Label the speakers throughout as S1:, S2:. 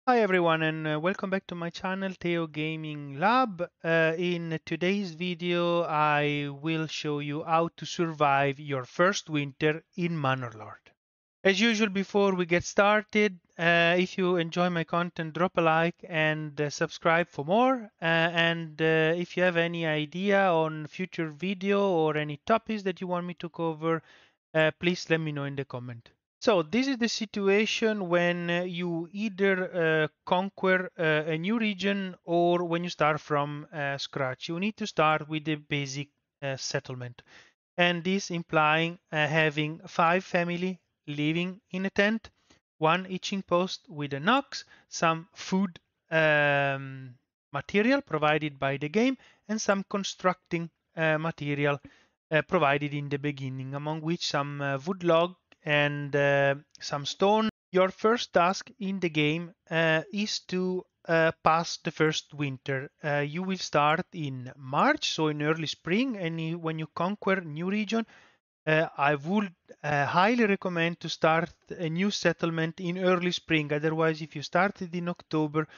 S1: Hi everyone and welcome back to my channel Theo Gaming Lab. In today's video I will show you how to survive your first winter in Manor Lord. As usual before we get started, if you enjoy my content drop a like and subscribe for more and if you have any idea on future video or any topics that you want me to cover, please let me know in the comment. So this is the situation when you either conquer a new region or when you start from scratch. You need to start with the basic settlement, and this implying having 5 family living in a tent, one hitching post with a Nox, some food um, material provided by the game, and some constructing material provided in the beginning, among which some wood log and some stone. Your first task in the game is to pass the first winter. You will start in March, so in early spring, and when you conquer new region, I would highly recommend to start a new settlement in early spring. Otherwise, if you started in October,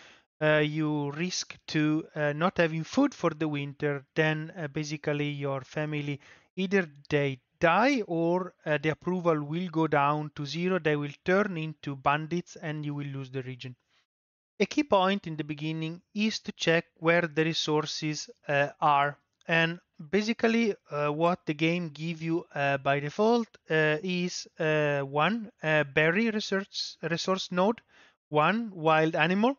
S1: you risk to not having food for the winter. Then basically your family either they die or the approval will go down to zero. They will turn into bandits and you will lose the region. A key point in the beginning is to check where the resources are, and basically what the game give you by default is one berry resource node, one wild animal,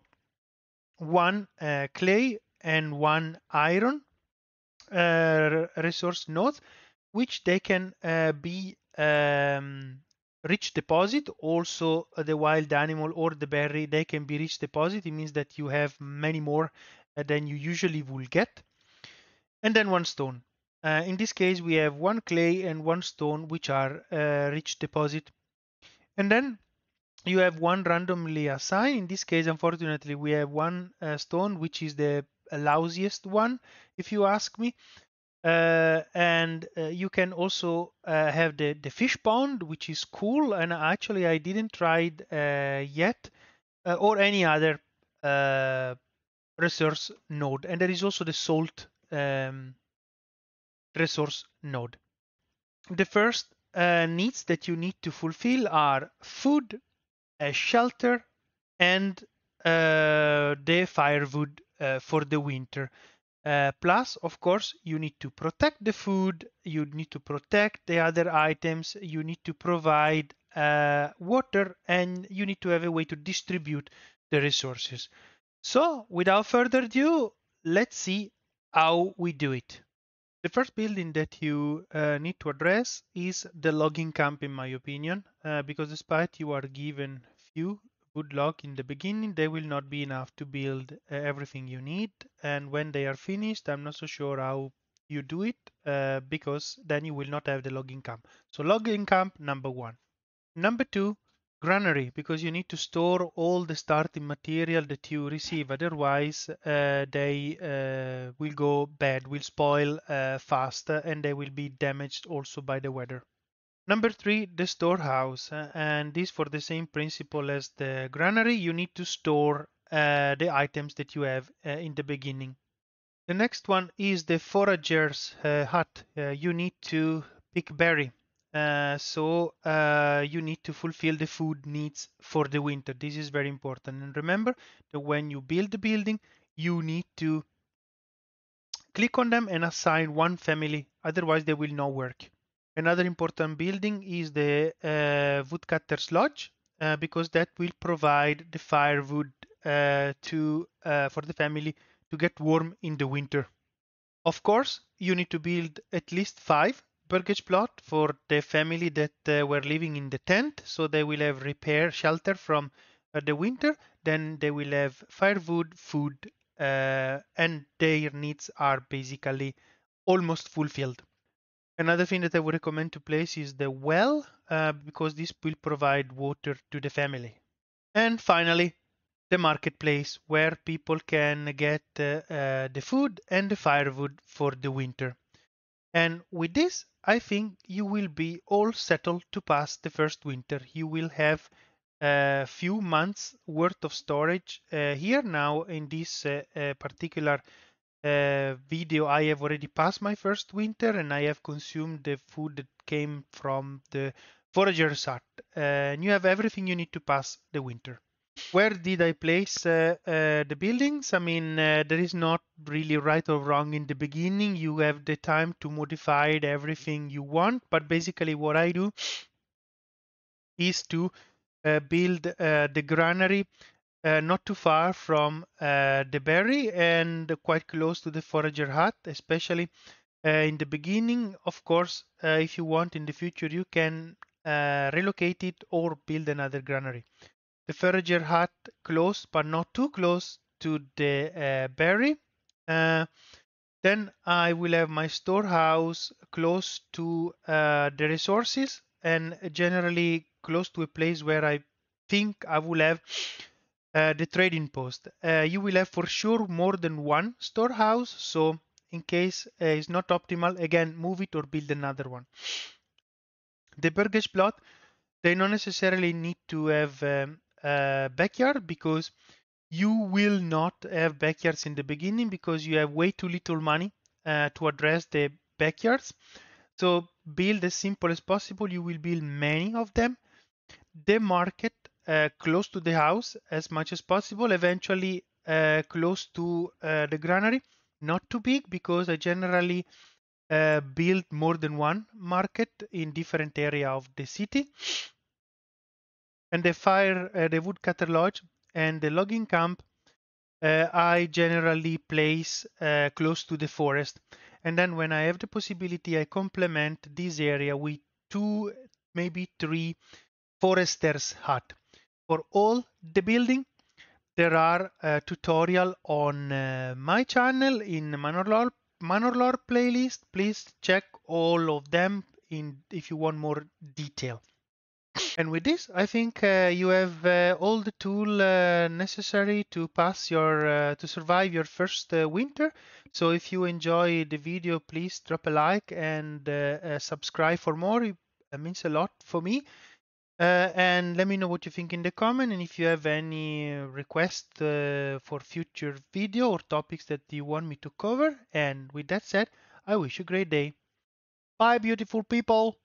S1: one clay, and one iron resource node, which they can be rich deposit. Also, the wild animal or the berry, they can be rich deposit. It means that you have many more than you usually will get. And then one stone. In this case, we have one clay and one stone, which are rich deposit. And then you have one randomly assigned. In this case, unfortunately, we have one stone, which is the lousiest one, if you ask me. And you can also have the fish pond, which is cool. And actually, I didn't try it yet, or any other uh, resource node. And there is also the salt resource node. The first needs that you need to fulfill are food, shelter, and the firewood for the winter. Plus, of course, you need to protect the food, you need to protect the other items, you need to provide water, and you need to have a way to distribute the resources. So, without further ado, let's see how we do it. The first building that you need to address is the logging camp, in my opinion, because despite you are given few wood log in the beginning, they will not be enough to build everything you need. And when they are finished, I'm not so sure how you do it, because then you will not have the logging camp. So logging camp number one. Number two, granary, because you need to store all the starting material that you receive. Otherwise, they will go bad, will spoil fast, and they will be damaged also by the weather. Number three, the storehouse, and this for the same principle as the granary. You need to store the items that you have in the beginning. The next one is the forager's hut. You need to pick berry. So you need to fulfill the food needs for the winter. This is very important. And remember that when you build the building, you need to click on them and assign one family. Otherwise, they will not work. Another important building is the woodcutter's lodge, because that will provide the firewood to for the family to get warm in the winter. Of course, you need to build at least 5 burgage plot for the family that were living in the tent, so they will have repair shelter from the winter. Then they will have firewood, food, and their needs are basically almost fulfilled. Another thing that I would recommend to place is the well, because this will provide water to the family. And finally, the marketplace where people can get the food and the firewood for the winter. And with this, I think you will be all settled to pass the first winter. You will have a few months worth of storage. Here now in this particular video, I have already passed my first winter and I have consumed the food that came from the forager's hut. And you have everything you need to pass the winter. Where did I place the buildings? I mean, there is not really right or wrong in the beginning. You have the time to modify everything you want, but basically what I do is to build the granary not too far from the berry and quite close to the forager hut, especially in the beginning. Of course, if you want in the future, you can relocate it or build another granary. The forager hut close, but not too close to the berry. Uh, then I will have my storehouse close to the resources and generally close to a place where I think I will have the trading post. You will have for sure more than one storehouse, so in case it's not optimal, again, move it or build another one. The burgage plot, they don't necessarily need to have a backyard because you will not have backyards in the beginning because you have way too little money to address the backyards. So build as simple as possible. You will build many of them. The market close to the house as much as possible. Eventually close to the granary. Not too big because I generally build more than one market in different area of the city. And the woodcutter lodge and the logging camp I generally place close to the forest. And then when I have the possibility, I complement this area with two, maybe three foresters' hut. For all the building, there are tutorial on my channel in Manor Lord playlist. Please check all of them in if you want more detail. And with this, I think you have all the tool necessary to pass your to survive your first winter. So if you enjoy the video, please drop a like and subscribe for more. It means a lot for me. And let me know what you think in the comment. And if you have any request for future video or topics that you want me to cover. And with that said, I wish you a great day. Bye, beautiful people.